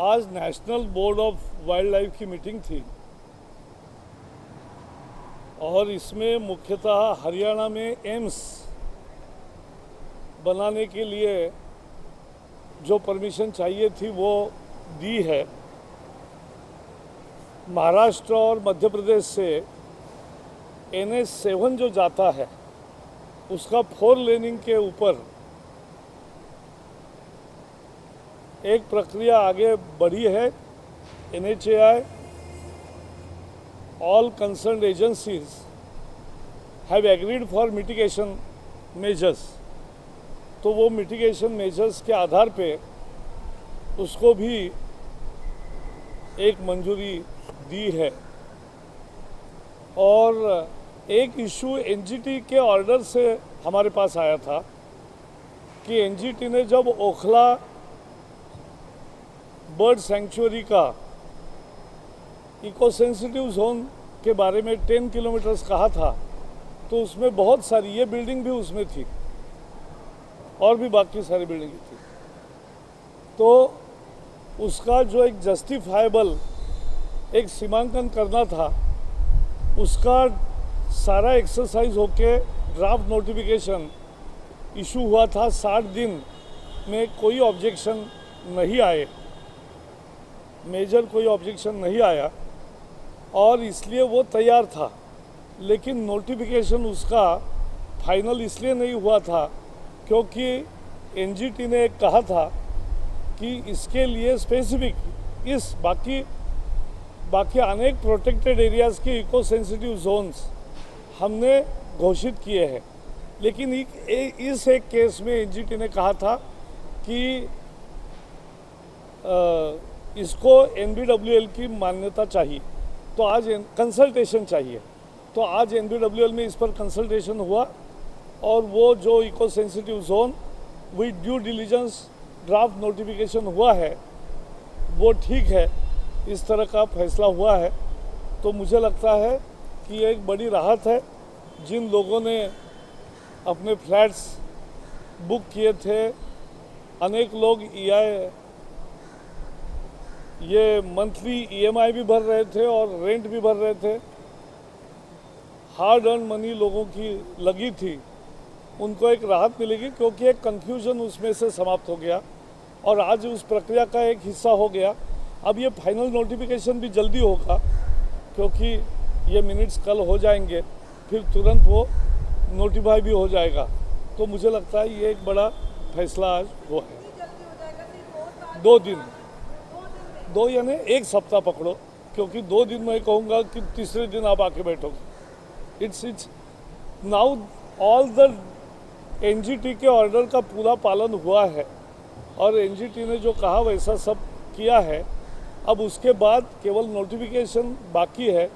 आज national board of wild life की meeting थी और इसमें मुख्यतः हरियाणा में एम्स बनाने के लिए जो परमिशन चाहिए थी वो दी है। महाराष्ट्र और मध्य प्रदेश से NH7 जो जाता है उसका 4 लेनिंग के ऊपर एक प्रक्रिया आगे बढ़ी है। NHAI, all concerned agencies have agreed for mitigation measures। तो वो मिटिगेशन मेजर्स के आधार पे उसको भी एक मंजूरी दी है। और एक इशू NGT के ऑर्डर से हमारे पास आया था कि NGT ने जब ओखला बर्ड सेंचुरी का इको सेंसिटिव जोन के बारे में 10 किलोमीटर्स कहा था, तो उसमें बहुत सारी, ये बिल्डिंग भी उसमें थी और भी बाकी सारी बिल्डिंग थी। तो उसका जो एक जस्टिफाइबल एक सीमांकन करना था, उसका सारा एक्सरसाइज होके ड्राफ्ट नोटिफिकेशन इशू हुआ था। 60 दिन में कोई ऑब्जेक्शन नहीं आए, मेजर कोई ऑब्जेक्शन नहीं आया और इसलिए वो तैयार था। लेकिन नोटिफिकेशन उसका फाइनल इसलिए नहीं हुआ था क्योंकि NGT ने कहा था कि इसके लिए स्पेसिफिक इस बाकी अनेक प्रोटेक्टेड एरियाज़ के इको सेंसिटिव जोन्स हमने घोषित किए हैं। लेकिन इस एक केस में NGT ने कहा था कि इसको NBWL की मान्यता चाहिए, तो आज कंसल्टेशन चाहिए। तो आज NBWL में इस पर कंसल्टेशन हुआ और वो जो eco sensitive zone with due diligence draft notification हुआ है वो ठीक है, इस तरह का फैसला हुआ है। तो मुझे लगता है कि एक बड़ी राहत है। जिन लोगों ने अपने फ्लैट्स बुक किए थे, अनेक लोग ये मंथली EMI भी भर रहे थे और रेंट भी भर रहे थे, हार्ड अर्न मनी लोगों की लगी थी, उनको एक राहत मिलेगी क्योंकि एक कन्फ्यूजन उसमें से समाप्त हो गया और आज उस प्रक्रिया का एक हिस्सा हो गया। अब ये फाइनल नोटिफिकेशन भी जल्दी होगा क्योंकि ये मिनट्स कल हो जाएंगे, फिर तुरंत वो नोटिफाई भी हो जाएगा। तो मुझे लगता है ये एक बड़ा फैसला आज हुआ है। 2 दिन, 2 यानी 1 सप्ताह पकड़ो, क्योंकि 2 दिन मैं कहूँगा कि तीसरे दिन आप आके बैठोगे। It's now all the NGT के ऑर्डर का पूरा पालन हुआ है और NGT ने जो कहा वैसा सब किया है। अब उसके बाद केवल नोटिफिकेशन बाकी है।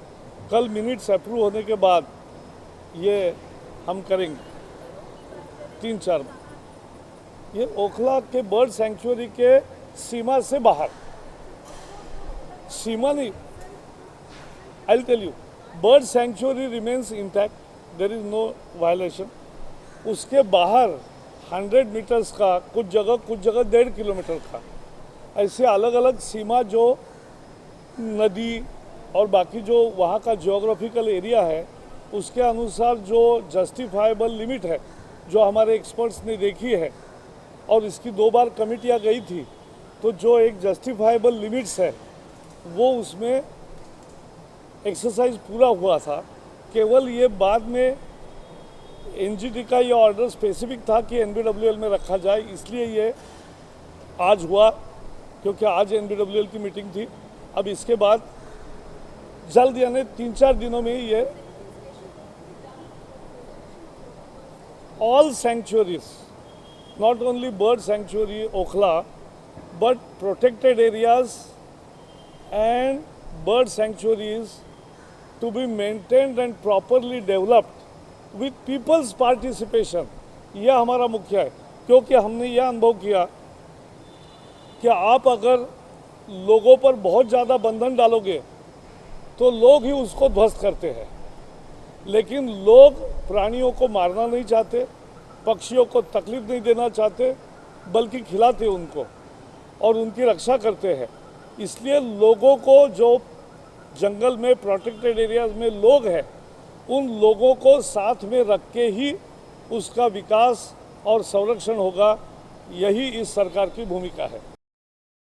कल मिनट्स अप्रूव होने के बाद ये हम करेंगे 3-4 में। ये ओखला के बर्ड सेंचुरी के सीमा से बाहर, सीमा नहीं, I tell you, bird sanctuary remains intact, there is no violation. उसके बाहर 100 मीटर्स का, कुछ जगह 1.5 किलोमीटर का, ऐसे अलग अलग सीमा जो नदी और बाकी जो वहाँ का जियोग्राफिकल एरिया है उसके अनुसार जो जस्टिफाइबल लिमिट है, जो हमारे एक्सपर्ट्स ने देखी है और इसकी 2 बार कमेटियाँ गई थी, तो जो एक जस्टिफाइबल लिमिट्स है वो उसमें एक्सरसाइज पूरा हुआ था। केवल ये बाद में NGT का ये ऑर्डर स्पेसिफिक था कि NBWL में रखा जाए, इसलिए ये आज हुआ क्योंकि आज NBWL की मीटिंग थी। अब इसके बाद जल्द यानी 3-4 दिनों में ही ये all sanctuaries, not only bird sanctuary Okhla but protected areas and bird sanctuaries to be maintained and properly developed with people's participation। यह हमारा मुख्य है क्योंकि हमने यह अनुभव किया कि आप अगर लोगों पर बहुत ज़्यादा बंधन डालोगे तो लोग ही उसको ध्वस्त करते हैं। लेकिन लोग प्राणियों को मारना नहीं चाहते, पक्षियों को तकलीफ नहीं देना चाहते, बल्कि खिलाते उनको और उनकी रक्षा करते हैं। इसलिए लोगों को, जो जंगल में प्रोटेक्टेड एरियाज में लोग हैं, उन लोगों को साथ में रख के ही उसका विकास और संरक्षण होगा। यही इस सरकार की भूमिका है।